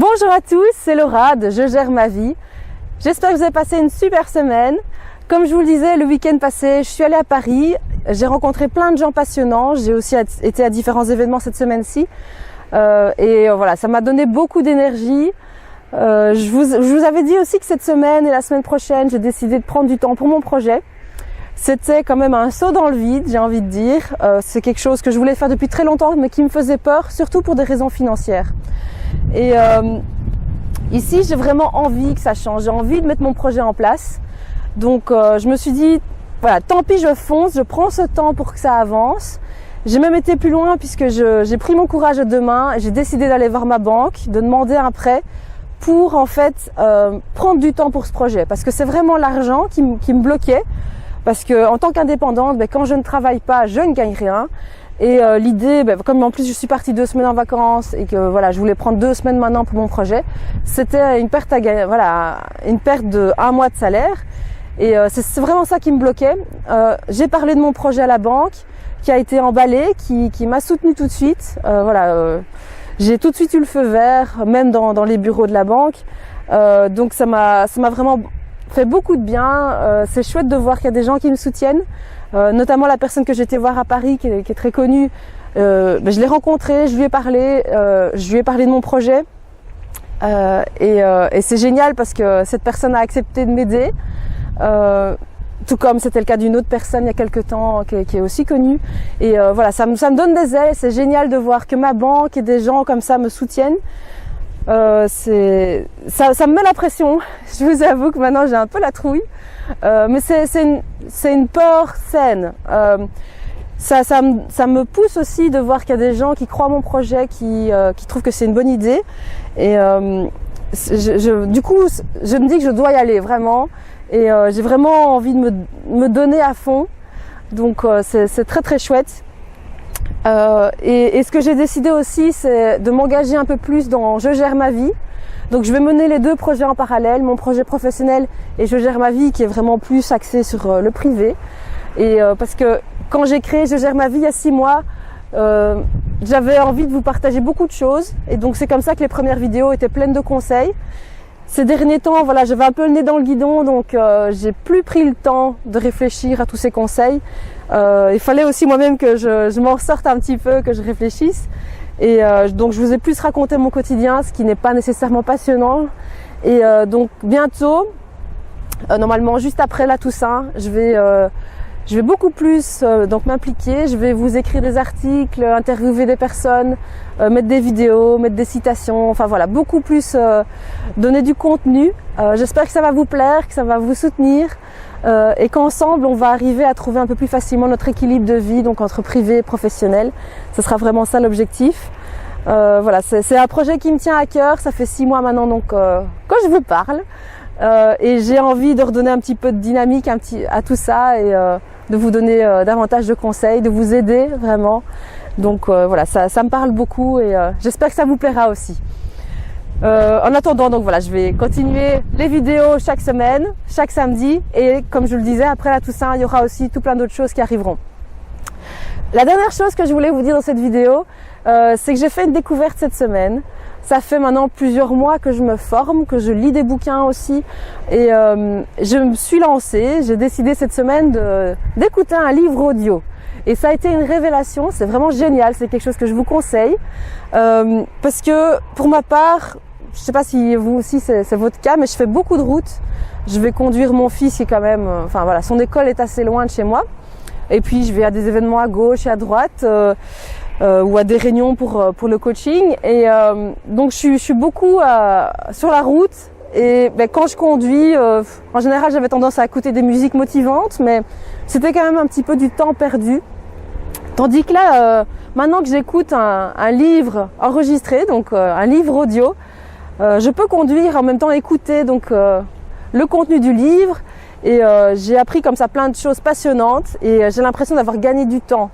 Bonjour à tous, c'est Laura de Je gère ma vie. J'espère que vous avez passé une super semaine. Comme je vous le disais, le week-end passé, je suis allée à Paris. J'ai rencontré plein de gens passionnants. J'ai aussi été à différents événements cette semaine-ci. Voilà, ça m'a donné beaucoup d'énergie. Je vous avais dit aussi que cette semaine et la semaine prochaine, j'ai décidé de prendre du temps pour mon projet. C'était quand même un saut dans le vide, j'ai envie de dire. C'est quelque chose que je voulais faire depuis très longtemps, mais qui me faisait peur, surtout pour des raisons financières. Et ici, j'ai vraiment envie que ça change. J'ai envie de mettre mon projet en place. Donc, je me suis dit, voilà, tant pis, je fonce, je prends ce temps pour que ça avance. J'ai même été plus loin puisque j'ai pris mon courage à deux mains et j'ai décidé d'aller voir ma banque, de demander un prêt pour en fait prendre du temps pour ce projet. Parce que c'est vraiment l'argent qui me bloquait. Parce que en tant qu'indépendante, quand je ne travaille pas, je ne gagne rien. Et l'idée, comme en plus je suis partie 2 semaines en vacances et que voilà, je voulais prendre 2 semaines maintenant pour mon projet, c'était une perte une perte de 1 mois de salaire. Et c'est vraiment ça qui me bloquait. J'ai parlé de mon projet à la banque, qui a été emballé, qui m'a soutenue tout de suite. J'ai tout de suite eu le feu vert, même dans les bureaux de la banque. Donc ça m'a vraiment fait beaucoup de bien. C'est chouette de voir qu'il y a des gens qui me soutiennent. Notamment la personne que j'étais voir à Paris, qui est très connue. Je l'ai rencontrée, je lui ai parlé de mon projet. Et c'est génial parce que cette personne a accepté de m'aider. Tout comme c'était le cas d'une autre personne il y a quelques temps qui est aussi connue. Et voilà, ça me donne des ailes. C'est génial de voir que ma banque et des gens comme ça me soutiennent. Ça me met la pression. Je vous avoue que maintenant j'ai un peu la trouille. Mais c'est une peur saine. Ça me pousse aussi de voir qu'il y a des gens qui croient à mon projet, qui trouvent que c'est une bonne idée. Et du coup, je me dis que je dois y aller vraiment. Et j'ai vraiment envie de me donner à fond. Donc c'est très très chouette. Et ce que j'ai décidé aussi, c'est de m'engager un peu plus dans Je gère ma vie. Donc je vais mener les 2 projets en parallèle, mon projet professionnel et Je gère ma vie, qui est vraiment plus axé sur le privé. Et parce que quand j'ai créé Je gère ma vie il y a 6 mois, j'avais envie de vous partager beaucoup de choses. Et donc c'est comme ça que les premières vidéos étaient pleines de conseils. Ces derniers temps, voilà, j'avais un peu le nez dans le guidon, donc j'ai plus pris le temps de réfléchir à tous ces conseils. Il fallait aussi moi-même que je m'en sorte un petit peu, que je réfléchisse. Et donc je vous ai plus raconté mon quotidien, ce qui n'est pas nécessairement passionnant. Et donc bientôt, normalement juste après la Toussaint, je vais beaucoup plus donc m'impliquer. Je vais vous écrire des articles, interviewer des personnes, mettre des vidéos, mettre des citations. Enfin voilà, beaucoup plus donner du contenu. J'espère que ça va vous plaire, que ça va vous soutenir et qu'ensemble on va arriver à trouver un peu plus facilement notre équilibre de vie, donc entre privé et professionnel. Ce sera vraiment ça l'objectif. Voilà, c'est un projet qui me tient à cœur. Ça fait 6 mois maintenant donc que je vous parle. Et j'ai envie de redonner un petit peu de dynamique à tout ça et de vous donner davantage de conseils, de vous aider vraiment. Donc voilà, ça me parle beaucoup et j'espère que ça vous plaira aussi. En attendant, donc voilà, je vais continuer les vidéos chaque semaine, chaque samedi, et comme je le disais, après la Toussaint, il y aura aussi tout plein d'autres choses qui arriveront. La dernière chose que je voulais vous dire dans cette vidéo, c'est que j'ai fait une découverte cette semaine. Ça fait maintenant plusieurs mois que je me forme, que je lis des bouquins aussi, et je me suis lancée. J'ai décidé cette semaine d'écouter un livre audio. Et ça a été une révélation, c'est vraiment génial, c'est quelque chose que je vous conseille. Parce que pour ma part, je ne sais pas si vous aussi c'est votre cas, mais je fais beaucoup de routes. Je vais conduire mon fils qui est quand même, enfin voilà, son école est assez loin de chez moi. Et puis je vais à des événements à gauche et à droite. Ou à des réunions pour le coaching. Et donc je suis beaucoup sur la route. Et quand je conduis, en général j'avais tendance à écouter des musiques motivantes, mais c'était quand même un petit peu du temps perdu. Tandis que là, maintenant que j'écoute un livre enregistré, donc un livre audio, je peux conduire en même temps écouter donc le contenu du livre. Et j'ai appris comme ça plein de choses passionnantes et j'ai l'impression d'avoir gagné du temps.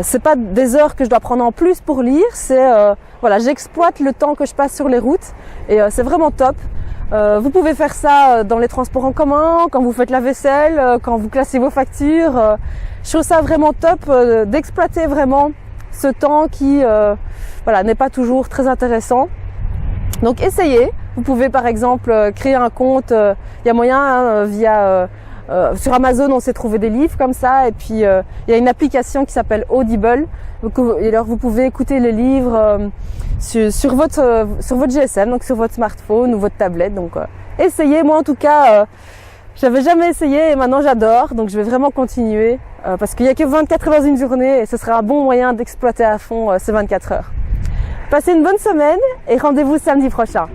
C'est pas des heures que je dois prendre en plus pour lire, c'est voilà, j'exploite le temps que je passe sur les routes et c'est vraiment top. Vous pouvez faire ça dans les transports en commun, quand vous faites la vaisselle, quand vous classez vos factures. Je trouve ça vraiment top d'exploiter vraiment ce temps qui voilà, n'est pas toujours très intéressant. Donc essayez, vous pouvez par exemple créer un compte, il y a moyen via sur Amazon on sait trouver des livres comme ça, et puis il y a une application qui s'appelle Audible, et alors vous pouvez écouter les livres sur votre GSM, donc sur votre smartphone ou votre tablette. Donc essayez, moi en tout cas j'avais jamais essayé et maintenant j'adore, donc je vais vraiment continuer parce qu'il n'y a que 24 heures dans une journée et ce sera un bon moyen d'exploiter à fond ces 24 heures. Passez une bonne semaine et rendez-vous samedi prochain.